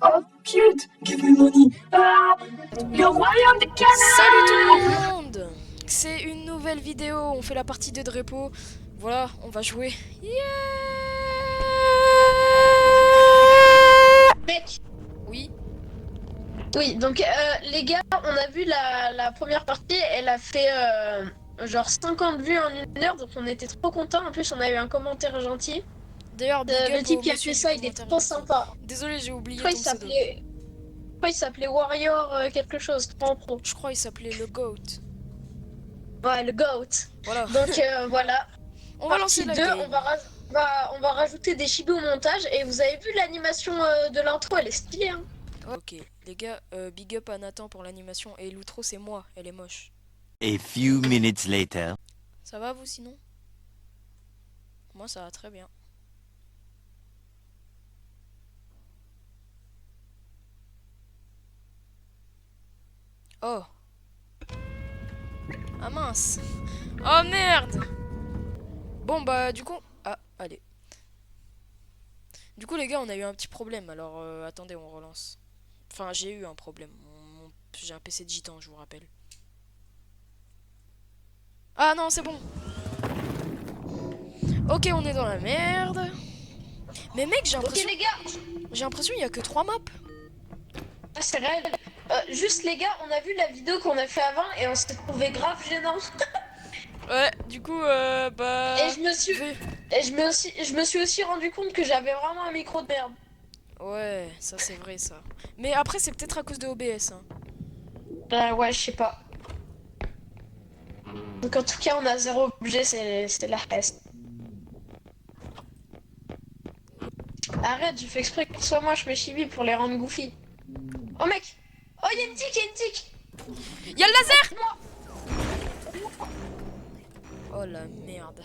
Oh, cute. Give me money. Ah, you're why on the Salut tout canal. le monde. C'est une nouvelle vidéo, on fait la partie 2 de Repo. Voilà, on va jouer. Yeah. Mec, Oui, oui, donc les gars, on a vu la première partie, elle a fait genre 50 vues en 1 heure, donc on était trop contents. En plus, on a eu un commentaire gentil. d'ailleurs big Le up type au qui a fait monsieur du ça, il est commentaire trop gentil. sympa. Désolé, j'ai Je oublié crois ton pseudo. il s'appelait Warrior quelque chose, trop pro. Je crois il s'appelait le GOAT. Ouais, le GOAT. Voilà. Donc voilà, On va lancer partie la 2, game. on va rajouter des chibis au montage. Et vous avez vu l'animation de l'intro, elle est stylée, hein. Ok, les gars, big up à Nathan pour l'animation. Et l'outro c'est moi, elle est moche. A few minutes later. Ça va vous sinon? Moi ça va très bien. Oh. Ah mince. Oh merde. Bon bah du coup... Ah, allez. Du coup les gars on a eu un petit problème, alors attendez on relance. Enfin j'ai eu un problème. J'ai un PC de gitan je vous rappelle. Ah non c'est bon. Ok on est dans la merde. Mais mec j'ai Ok l'impression... les gars, J'ai l'impression il y a que 3 maps. ah, c'est réel. Juste les gars, on a vu la vidéo qu'on a fait avant et on s'est trouvé grave gênant. Ouais du coup bah... Et Veuillez- je me suis aussi rendu compte que j'avais vraiment un micro de merde. Ouais ça c'est vrai ça. Mais après c'est peut-être à cause de OBS hein. Ouais, je sais pas. Donc en tout cas, on a zéro objet, c'est la peste. Arrête, je fais exprès que ce soit moi, je mets chibi pour les rendre goofy. Oh mec. Oh, y'a une tic, y'a une tic. Y'a le laser. Oh la merde.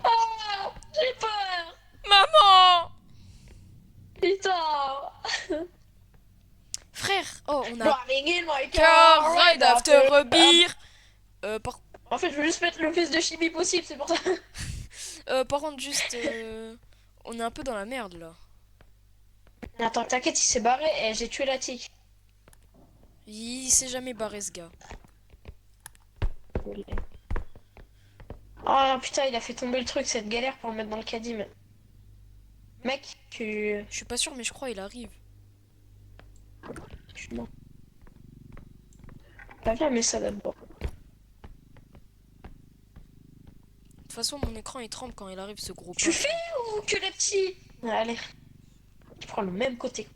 Oh, j'ai peur. Maman. Putain. Frère, oh on a Driving in my car car right after a beer. Par... En fait, je veux juste mettre le plus de chibi possible, c'est pour ça. par contre juste... on est un peu dans la merde là. Attends, t'inquiète, il s'est barré et j'ai tué la tic. Il s'est jamais barré ce gars. Oh putain, il a fait tomber le truc, cette galère pour le mettre dans le caddie. Mais... Mec, Je suis pas sûr mais je crois il arrive. tu mens. Bah viens, mets ça d'abord. De toute façon mon écran il tremble quand il arrive ce gros Tu pas. fais ou que les petits? Allez. Je prends le même côté.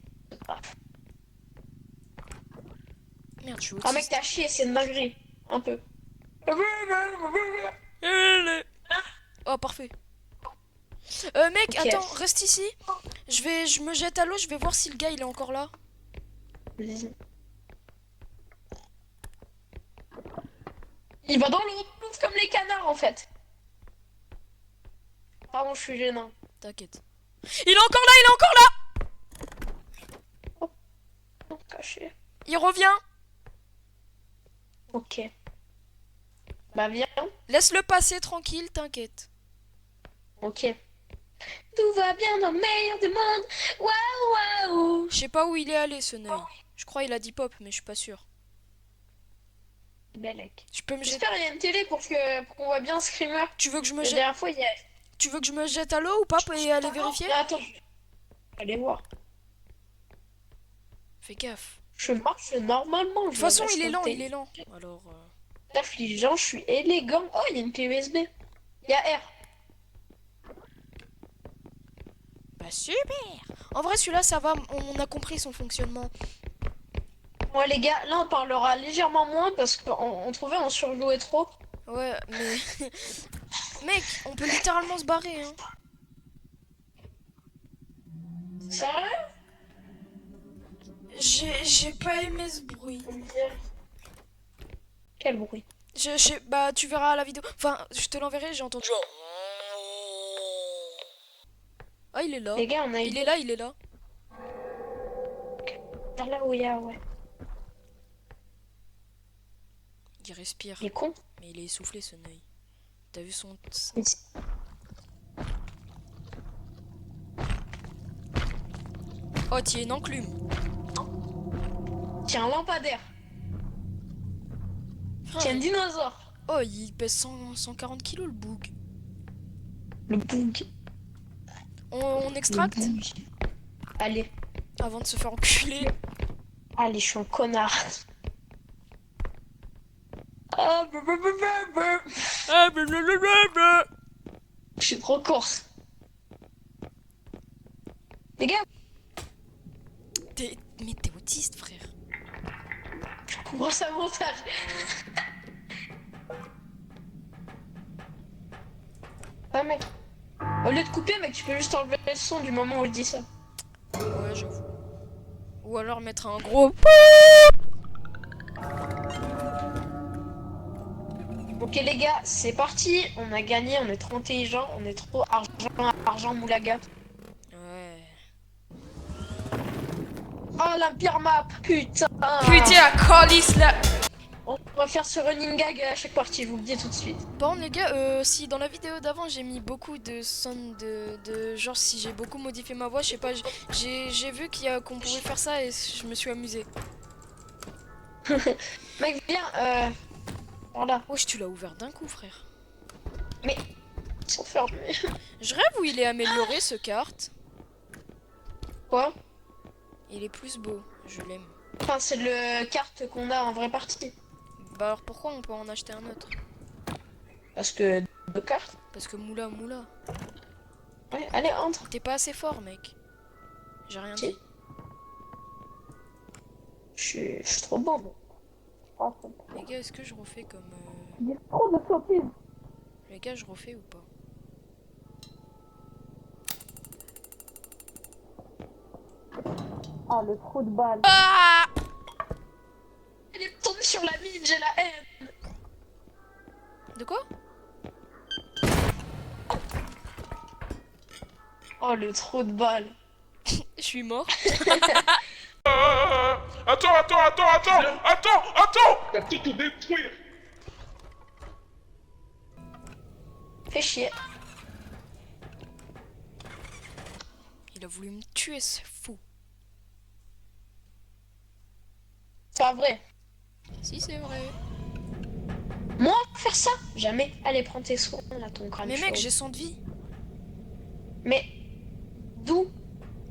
Ah, Merde je suis ah mec, autiste. t'as chié, c'est une dinguerie. Un peu. Oh parfait. Mec Ok. attends reste ici. Je me jette à l'eau, je vais voir si le gars il est encore là. Vas-y. Il va dans l'eau, comme les canards en fait. Pardon, je suis gênant. T'inquiète. Il est encore là, il est encore là. Oh, caché. Il revient. Ok. Bah viens. Laisse-le passer tranquille, t'inquiète. Ok. Tout va bien dans le meilleur des mondes. Waouh, waouh. Je sais pas où il est allé ce Neuil. Je crois il a dit pop mais je suis pas sûr. Belek. Je peux me jeter. J'espère qu'il y a une télé pour qu'on voit bien Screamer. Tu veux que je me La jette dernière fois, il y a... Tu veux que je me jette à l'eau ou pas et aller vérifier? Ah, attends, je vais aller voir. Fais gaffe. Je marche normalement. De toute façon il est lent, il est lent. Alors Affligeant, je suis élégant. Oh, il y a une clé USB. Il y a R. bah super. En vrai celui-là ça va, on a compris son fonctionnement. Bon, les gars, là, on parlera légèrement moins parce qu'on trouvait on surjouait trop. Ouais mais... Mec, on peut littéralement se barrer hein. Sérieux? J'ai pas aimé ce bruit. Quel bruit? Bah tu verras à la vidéo. Enfin, je te l'enverrai, j'ai entendu. Ah, il est là. Les gars, on a Il est là, il est là. là où il y a, ouais. Il respire. Il est con. Mais il est essoufflé ce Neuil. T'as vu son... Oh, tiens, une enclume. Tiens, un lampadaire. Frère, Tiens, un dinosaure. oh, il pèse 140 kilos le boug. Le boug. On extracte Le boug. Allez. avant de se faire enculer. Allez, je suis un connard. Ah, Ah, blablabla. je suis trop corse. Les gars, Mais t'es autiste, frère. je commence à montage. Ah mec. Au lieu de couper, mec, tu peux juste enlever le son du moment où je dis ça. Ouais, j'avoue. Ou alors mettre un gros... Ok les gars, c'est parti. On a gagné, on est trop intelligent, on est trop argent moulaga. Ouais. Oh la pire map, putain. Putain, Carlis là. On va faire ce running gag à chaque partie, je vous le dis tout de suite. Bon les gars, si dans la vidéo d'avant j'ai mis beaucoup de sons de genre si j'ai beaucoup modifié ma voix, je sais pas, j'ai vu qu'on pouvait faire ça et je me suis amusé. Mec, viens, voilà. Wesh, tu l'as ouvert d'un coup, frère. Mais ils sont fermés. Je rêve où il est amélioré ce kart. Quoi? Il est plus beau, je l'aime. Enfin, c'est le carte qu'on a en vraie partie. Bah alors pourquoi on peut en acheter un autre? Parce que deux cartes. Parce que moula. Ouais, allez, entre. T'es pas assez fort, mec. J'ai rien Si. dit. Je suis trop bon. Les gars, est-ce que je refais comme... Il y a trop de sottises. Les gars, je refais ou pas? Ah, le trou de balle. Ah! Elle est tombée sur la mine, j'ai la haine. De quoi? Oh, le trou de balle. Je suis mort. Attends! T'as tout détruire! Fais chier. Il a voulu me tuer, ce fou. C'est pas vrai. Si, c'est vrai. Moi, faire ça? Jamais. Allez, prends tes soins, là, ton crâne Mais mec, chaud. j'ai 100 de vie. Mais d'où?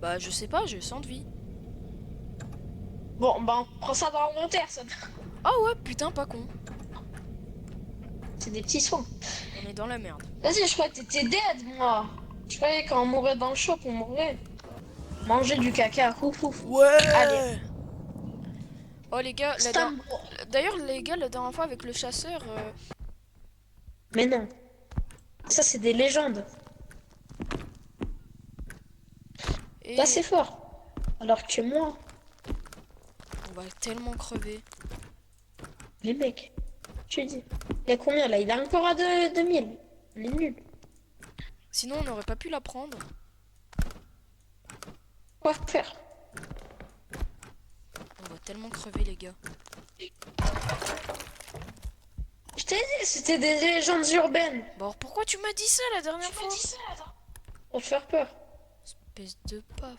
Bah, je sais pas, j'ai 100 de vie. Bon, bah, on prend ça dans l'inventaire, ça. Ah ouais, putain, pas con. C'est des petits soins. On est dans la merde. Vas-y, je crois que t'étais dead, moi. Je croyais quand on mourait dans le shop, on mourrait. Manger du caca, ouf ouf. Ouais. Allez. Oh les gars, Stam- d'ailleurs les gars, la dernière fois avec le chasseur... Mais non. Ça, c'est des légendes. et... Là, c'est fort. Alors que moi, On va tellement crever. les mecs, tu dis. Il a combien là? Il a encore à 2000. Il est nul. Sinon on n'aurait pas pu la prendre. Quoi faire? On va tellement crever les gars. Je t'ai dit, c'était des légendes urbaines. Bon alors pourquoi tu m'as dit ça la dernière fois? Pour te faire peur. Espèce de paf.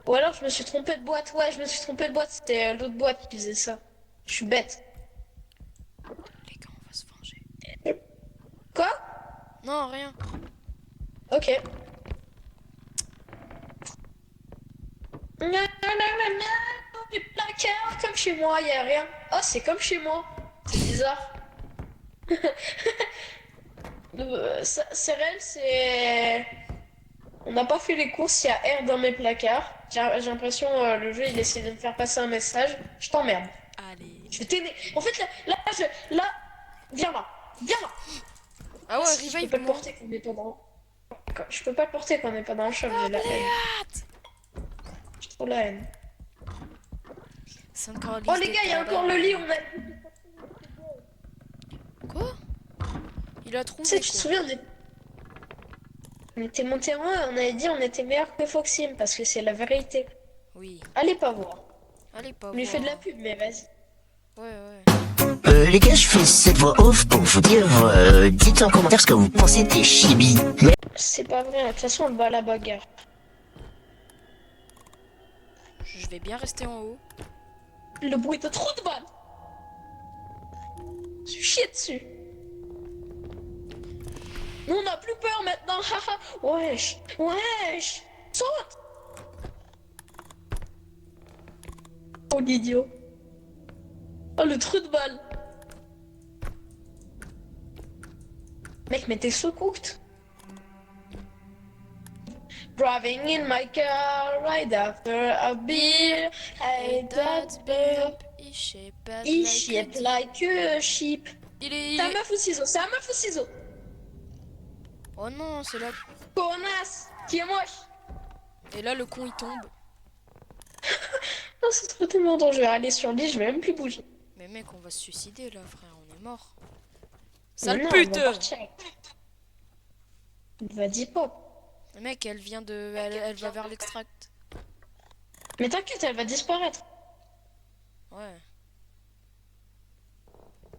Ou alors je me suis trompé de boîte. Ouais, je me suis trompé de boîte. C'était l'autre boîte qui faisait ça. Je suis bête. Les gars, on va se venger. Quoi? Non, rien. Ok. Du placard, comme chez moi, y a rien. Oh, c'est comme chez moi. C'est bizarre. C'est réel, c'est... On n'a pas fait les courses, il y a R dans mes placards. J'ai l'impression le jeu il essaie de me faire passer un message. Je t'emmerde. Allez. Je vais t'aider. En fait là, viens là. Ah ouais, Si, je peux revive pas le moi. porter quand on n'est pas dans... Je peux pas le porter quand on n'est pas dans le shop, j'ai la haine. J'ai trop la haine. Oh les gars, il y a encore le lit, on a... Quoi? Il a trouvé Tu sais, tu te quoi. souviens, on était monté en haut, on avait dit on était meilleur que Foxim, parce que c'est la vérité. Oui. Allez pas voir. Allez pas On lui fait de la voir. pub, mais vas-y. Ouais. Hey, les gars, je fais cette voix off pour vous dire, dites en commentaire ce que vous pensez des chibis. C'est pas vrai, de toute façon on va à la bagarre. Je vais bien rester en haut. Le bruit de trop de balles. Je suis chié dessus. Nous on a plus peur maintenant, haha. Wesh, wesh. Saute. Oh l'idiot. Oh le trou de balle. Mec, mais t'es so cooked. Driving in my car right after a beer. Hey, that beer. Il shape He shaped like a sheep. Il est... C'est un meuf ou ciseau, c'est un meuf ou ciseau. Oh non, c'est là. Connasse, qui est moche. Et là, le con, il tombe. Oh, c'est trop tellement dangereux. Allez sur lui, je vais même plus bouger. Mais mec, on va se suicider là, frère. On est mort. Sale Non, pute! on va partir. Vas-y, pop. Le mec, elle vient de... Elle va vers l'extract. Mais t'inquiète, elle va disparaître. Ouais.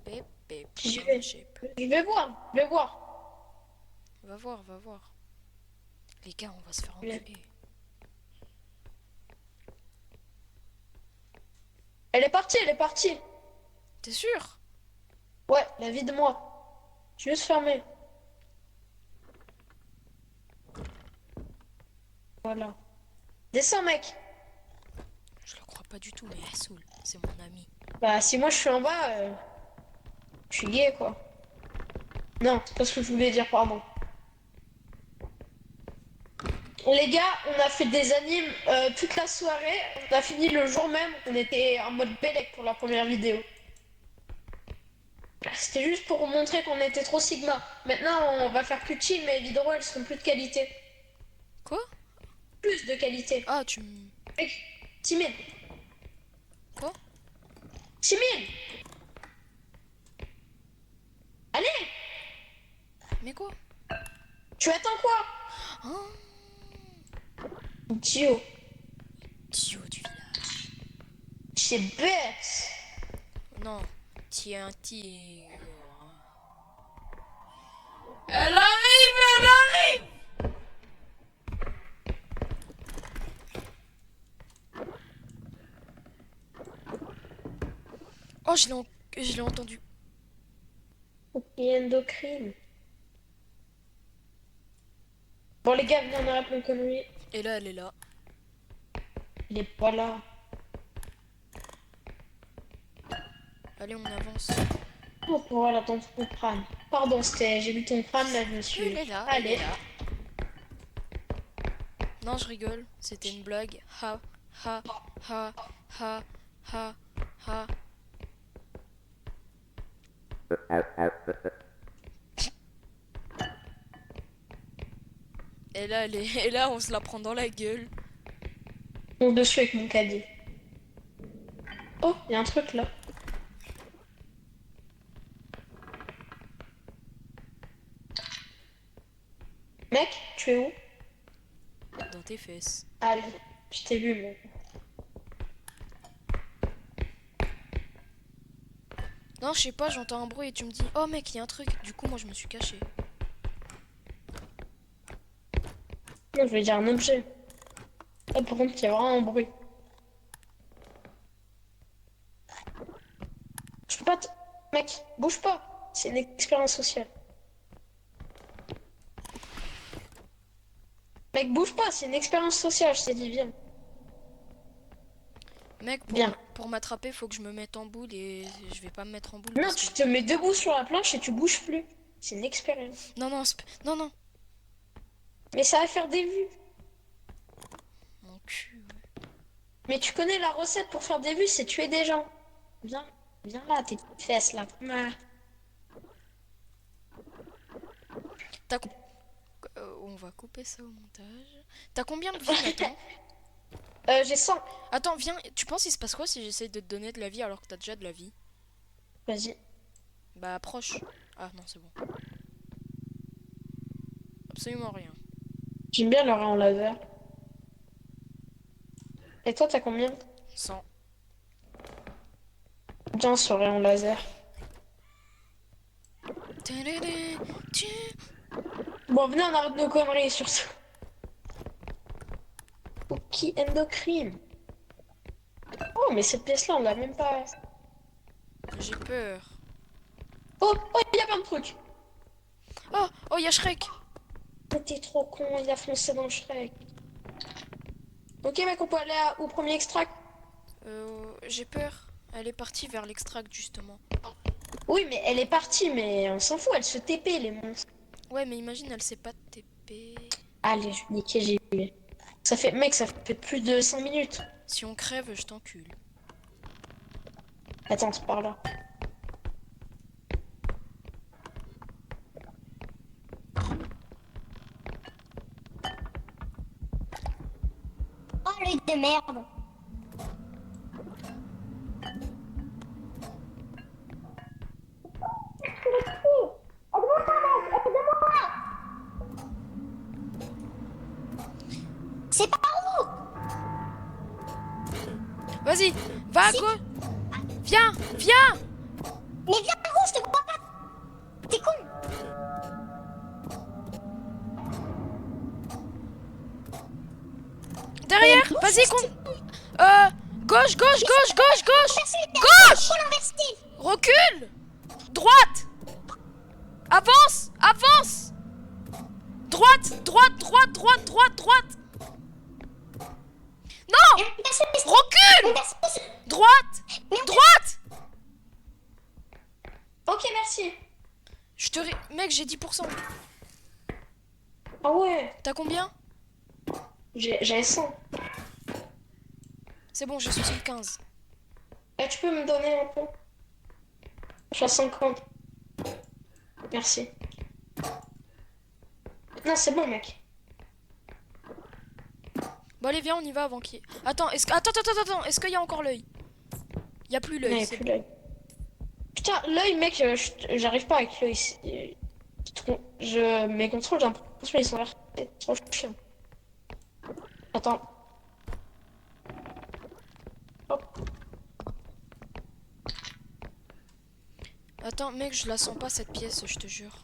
Pépé, J'y vais. shape. Je vais voir, je vais voir. Va voir, va voir. Les gars, on va se faire Ouais. enculer. Elle est partie, elle est partie. T'es sûr? Ouais, la vie de moi. Je vais se fermer. Voilà. Descends, mec. Je le crois pas du tout, mais elle saoule. C'est mon ami. Bah, si moi je suis en bas, je suis gay, quoi. Non, c'est pas ce que je voulais dire, pardon. Les gars, on a fait des animes toute la soirée. On a fini le jour même. On était en mode Bellec pour la première vidéo. C'était juste pour vous montrer qu'on était trop Sigma. Maintenant, on va faire plus chill, mais les vidéos, elles seront plus de qualité. Quoi? Plus de qualité. Ah, tu me... 6 000. Quoi? 6 000. Allez, Mais quoi? tu attends quoi? Oh, Idiot. Dio du village. C'est bête. Non, t'es un tigre. Elle arrive, elle arrive! Oh, je l'ai entendu. Ok, endocrine. Bon, les gars, venez, on arrête nos conneries. Et là, elle est là. Il est pas là. Allez, on avance. Oh, voilà, ton crâne. Pardon, j'ai vu ton crâne, là, je me suis... Elle est là, Allez. elle est là. Non, je rigole. C'était une blague. Ha, ha, ha, ha, ha, ha. Et là, et là, on se la prend dans la gueule. Mon dessus avec mon caddie. Oh, il y a un truc là. Mec, tu es où? Dans tes fesses. Allez, je t'ai vu, moi. Non, je sais pas, j'entends un bruit et tu me dis, oh mec, il y a un truc. Du coup, moi, je me suis caché. Non, je vais dire un objet. Là, par contre, il y a vraiment un bruit. Je peux pas te... Mec, bouge pas. C'est une expérience sociale. Mec, bouge pas, c'est une expérience sociale, je t'ai dit, viens. Mec, Bien. pour m'attraper, faut que je me mette en boule et je vais pas me mettre en boule. Non, parce tu que- te mets debout sur la planche et tu bouges plus. C'est une expérience. Non, non, non, non. Mais ça va faire des vues. Mon cul. Ouais. Mais tu connais la recette pour faire des vues, c'est tuer des gens. Viens, viens là, tes petites fesses là. Ah. T'as... on va couper ça au montage. T'as combien de vie maintenant? J'ai 100. Attends, viens. Tu penses il se passe quoi si j'essaie de te donner de la vie alors que t'as déjà de la vie? Vas-y. Bah, approche. Ah non, c'est bon. Absolument rien. J'aime bien le rayon laser. Et toi, t'as combien? 100. Bien sur rayon laser. Tadadé, tu- Bon, venez, on arrête nos conneries sur ça. Ok, endocrine. Oh, mais cette pièce-là, on l'a même pas. J'ai peur. Oh, oh, il y a plein de trucs. Oh, oh, il y a Shrek. Oh, t'es trop con, il a foncé dans le Shrek. Ok, mec, on peut aller au premier extract. J'ai peur. Elle est partie vers l'extract justement. Oui, mais elle est partie, mais on s'en fout, elle se TP, les monstres. Ouais, mais imagine, elle sait pas TP. Allez, je vais niquer, j'ai eu. Ça fait, mec, ça fait plus de 5 minutes. Si on crève, je t'encule. Attends, c'est par là. Oh, l'œil de merde. C'est pas où? Vas-y, va à gauche. Viens, viens. Mais viens à gauche, je te vois pas. T'es con. Derrière, vas-y, gauche, gauche, gauche, gauche, gauche. Gauche. Faut l'inverser. Recule. Droite. Avance, avance. Droite, droite, droite, droite, droite, droite. Non. Recule. Droite, droite. Ok, merci. Mec, j'ai 10%. Ah ouais, T'as combien? j'avais 100. C'est bon, j'ai 75. Eh, tu peux me donner un peu? Je suis à 50. Merci. Non, c'est bon, mec. Bon, allez, viens, on y va avant qu'il y ait... Attends, attends, est-ce qu'il y a encore l'œil? Il y a plus Non, l'œil, y a c'est plus bon. l'œil. Putain, l'œil, mec, j'arrive pas avec l'œil. Mes contrôles, j'ai l'impression qu'ils sont inversés. C'est trop chiant. Attends. Hop. Attends, mec, je la sens pas cette pièce, je te jure.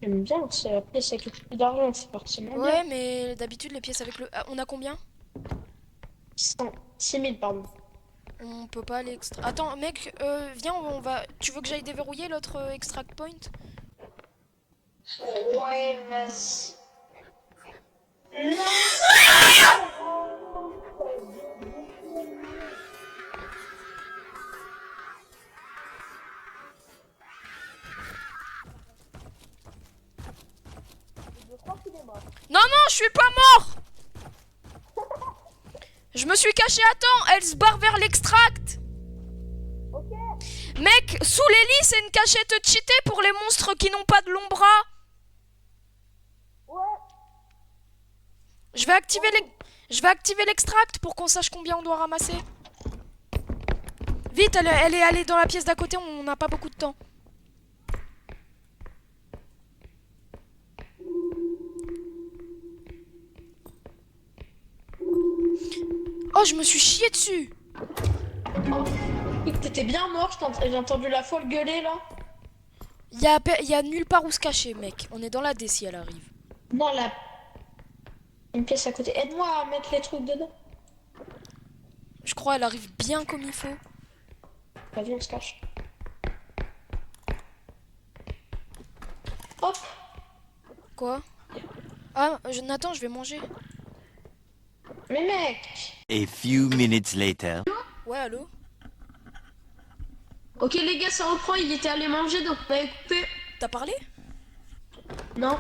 J'aime bien, c'est la pièce avec le plus d'argent, c'est forcément Ouais, bien. mais d'habitude, les pièces avec le... Ah, on a combien? 6 000, pardon. On peut pas aller extra... Attends, mec, viens, on va... Tu veux que j'aille déverrouiller l'autre extract point? Ouais, vas-y. Non, non, je suis pas mort. Je me suis caché à temps, elle se barre vers l'extract. Mec, sous les lits, c'est une cachette cheatée pour les monstres qui n'ont pas de long bras. Je vais activer l'extract pour qu'on sache combien on doit ramasser. Vite, elle est allée dans la pièce d'à côté, on n'a pas beaucoup de temps. Oh, je me suis chié dessus. T'étais bien mort, j'ai entendu la folle gueuler là. Il y a nulle part où se cacher, mec. On est dans la D si elle arrive. Non, là. Une pièce à côté. Aide-moi à mettre les trucs dedans. Je crois elle arrive bien comme il faut. Vas-y, on se cache. Hop. Quoi? Ah, Nathan, je vais manger. Mais mec. A few minutes later. Ouais, allô? Ok les gars, ça reprend, il était allé manger, donc on avait coupé. T'as parlé? Non.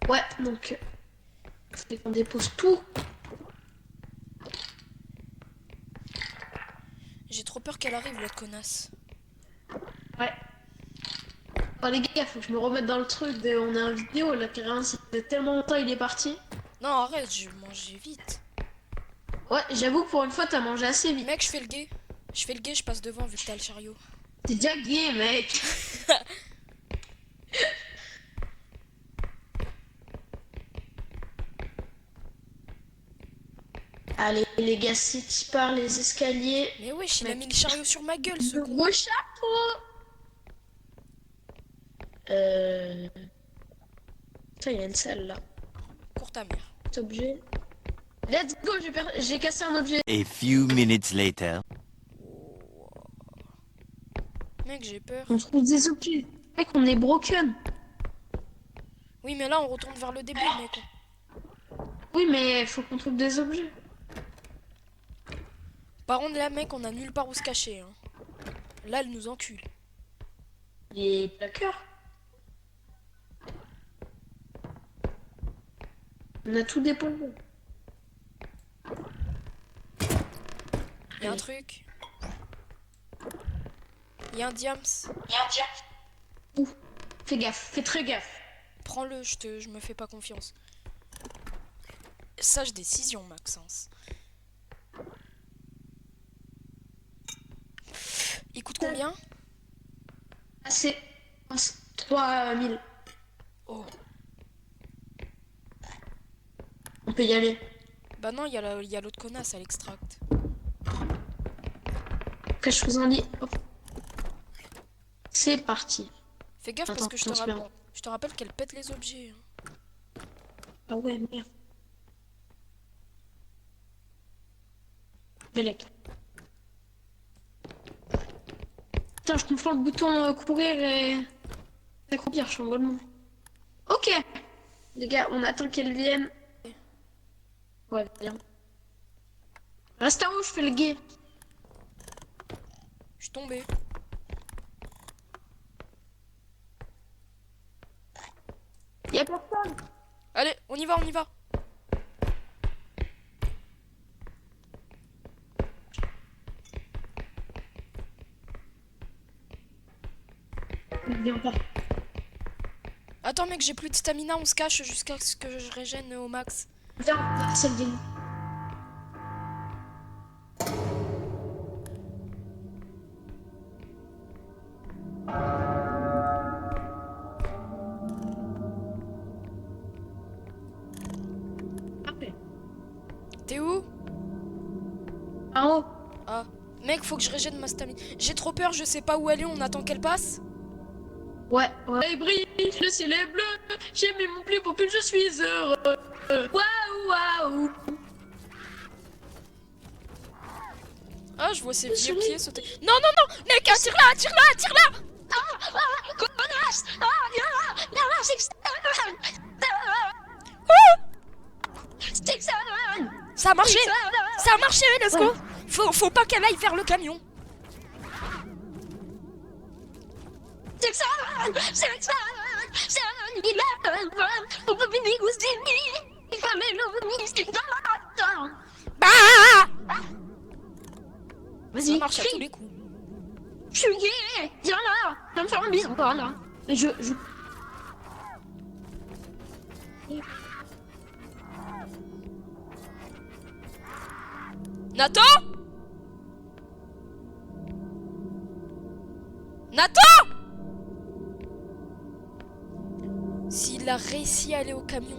Ouais, donc... Faut qu'on dépose tout. J'ai trop peur qu'elle arrive, l'autre connasse. Ouais. Oh les gars, faut que je me remette dans le truc de... On est en vidéo, là, Kyrian, ça fait tellement longtemps il est parti. Non, arrête, je vais manger vite. Ouais, j'avoue que pour une fois, t'as mangé assez vite. Mec, je fais le gay. Je passe devant vu que t'as le chariot. T'es déjà gay, mec. Allez, les gars, c'est par les escaliers. Mais wesh, il a mis le chariot sur ma gueule, ce Le con. gros chapeau. Putain, il y a une salle là. Cours ta mère. Cet objet. Let's go, j'ai cassé un objet. A few minutes later. Mec, j'ai peur. On trouve des objets. Mec, on est broken. Oui, mais là, on retourne vers le début, mec. Oui, mais faut qu'on trouve des objets. Par contre, là, mec, on a nulle part où se cacher. Hein. Là, elle nous encule. Les placards. On a tout déposé. Il y a un truc. Il y a un diams. Ouh. Fais gaffe, fais très gaffe. Prends-le, je me fais pas confiance. Sage décision, Maxence. Il coûte combien? Ah, c'est 3000. Oh. On peut y aller. Bah non, il y a l'autre connasse à l'extract. Après, je vous en dis. Hop. C'est parti. Fais gaffe parce Attends, que je pense bien. je te rappelle qu'elle pète les objets. Hein. Ah ouais, merde. Belek. Putain, je confonds le bouton courir et s'accroupir, je suis en mode non. Ok. Les gars, on attend qu'elle vienne. Ouais, bien. Reste en haut, je fais le guet. Je suis tombé. Y'a personne. Allez, on y va, on y va. Viens pas. Attends, mec, j'ai plus de stamina, on se cache jusqu'à ce que je régène au max. Viens, c'est le game. T'es où? En haut. Ah, mec, faut que je régène ma stamina. J'ai trop peur, je sais pas où elle est, on attend qu'elle passe. Ouais, ouais. Et brille, le ciel est bleu. J'ai mis mon plus beau pull, je suis heureux. Waouh, waouh. Ah, je vois ses vieux pieds sauter. Non, non, non, mec, attire-la, attire-la, attire-la. Ça a marché, ça a marché, let's go. Faut pas qu'elle aille vers le camion. Bah, ça Vas-y, marche à tous les coups. je suis gay. Viens là, viens me faire un bisou, là. Je... Nathan? Nathan? S'il a réussi à aller au camion.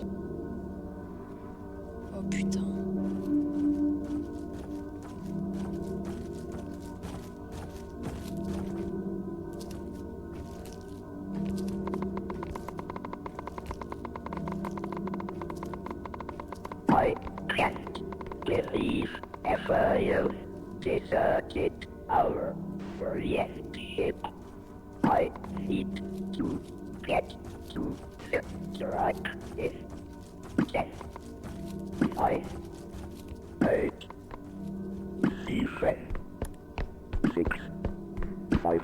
Oh putain. I can't believe FIO deserted our relationship. I need to get to the right is 10, 5, 8, 7, 6, 5,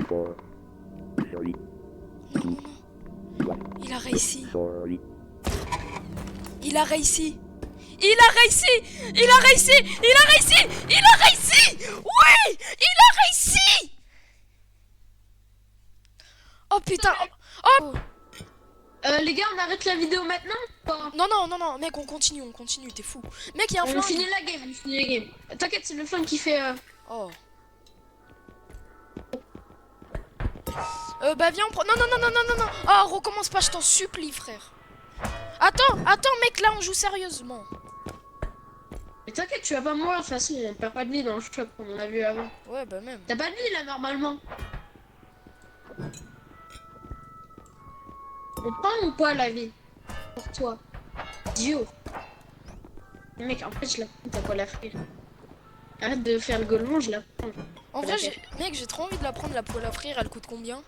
4, 3, 2, 1. Il a réussi. Sorry. Il a réussi. Il a réussi. Il a réussi. Il a réussi. Il a réussi. Oui, il a réussi. Oh putain. Oh. les gars, on arrête la vidéo maintenant ou pas? Non, non, non, non, mec, on continue, t'es fou. Mec, il y a un On flingue. finit la game, on finit la game. T'inquiète, c'est le flingue qui fait... Oh. Bah viens, on prend... Non, non, non, non, non, non, non. Oh, recommence pas, je t'en supplie, frère. Attends, attends, mec, là, on joue sérieusement. t'inquiète, tu vas pas mourir, de toute façon, on perd pas de vie dans le shop, comme on a vu avant. Ouais, bah même. T'as pas de vie, là, normalement. On prend ou pas la vie pour toi? Dio. Mec, en fait, je la prends, t'as pas la frire. Arrête de faire le golemon, je la prends. En vrai, mec, j'ai trop envie de la prendre, la poêle à frire. Elle coûte combien?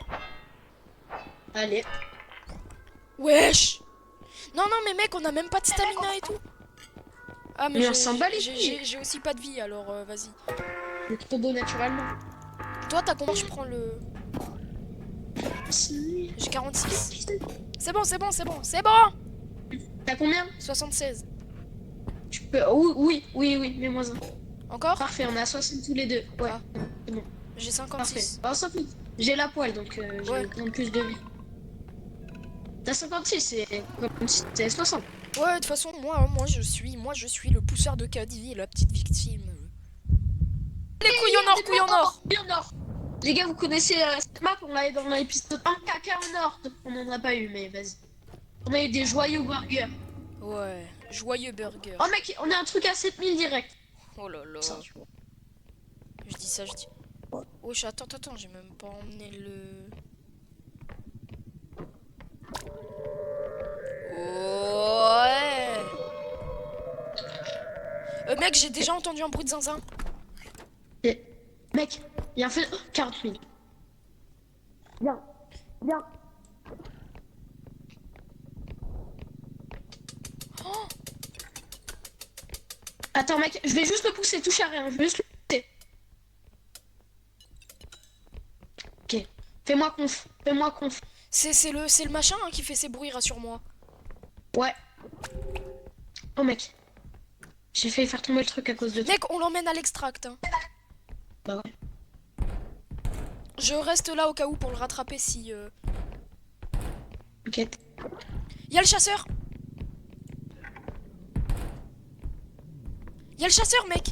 Allez. Wesh! Non, non, mais mec, on a même pas de stamina et tout. Ah, mais on s'en bat les couilles. j'ai aussi pas de vie, alors vas-y. Le tombeau naturellement. Toi, t'as combien? Je prends le... J'ai 46. C'est bon, c'est bon, c'est bon, c'est bon! T'as combien? 76. Tu peux. Oui, mets-moi un. Encore? Parfait, on a 60 tous les deux. Ouais, Ah. c'est bon. J'ai Parfait. 56. On s'en fout. J'ai la poêle, donc j'ai Ouais. plus de vie. T'as 56, c'est comme si t'avais 60. Ouais, de toute façon, moi, je suis le pousseur de caddie, la petite victime. Les couilles en or, couilles en or! Couilles en or. Les gars, vous connaissez cette map, on l'avait dans l'épisode 1, caca en or. On en a pas eu, mais vas-y. On a eu des joyeux burgers. Ouais, joyeux burger. Oh mec, on a un truc à 7000 direct. Oh là là. Ça. Je dis ça, je dis. Oh, attends, j'ai même pas emmené le... Ouais. Mec, j'ai déjà entendu un bruit de zinzin. Et, mec, il a fait 40 000. Viens. Oh, Attends mec, je vais juste le pousser, touche à rien, je vais juste le pousser. Ok, fais-moi conf. c'est le machin hein, qui fait ces bruits, rassure-moi. Ouais. Oh mec, j'ai failli faire tomber le truc à cause de toi. Mec, on l'emmène à l'extract. Hein. Bah ouais. Je reste là au cas où pour le rattraper si... Ok. Y'a le chasseur! Y'a le chasseur, mec!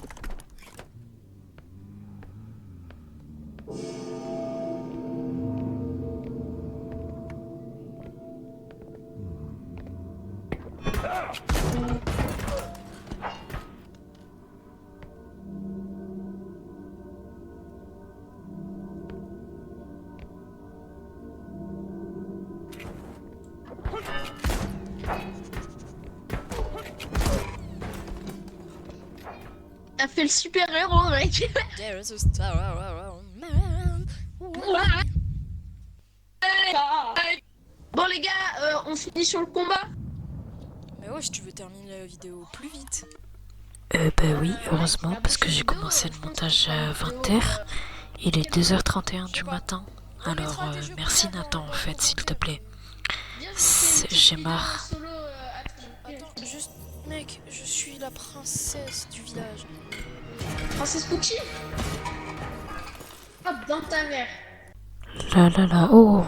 T'as fait le super héros mec. There is a star around man. Bon les gars, on finit sur le combat. Mais ouais, si tu veux terminer la vidéo plus vite. Bah oui, heureusement, parce que j'ai commencé le montage à 20h. Il est 2h31 du matin. Alors, merci Nathan, en fait, s'il te plaît. J'ai marre. Attends, juste, mec, je suis la princesse du village. Princesse Cookie. Hop, dans ta mère. Là, oh.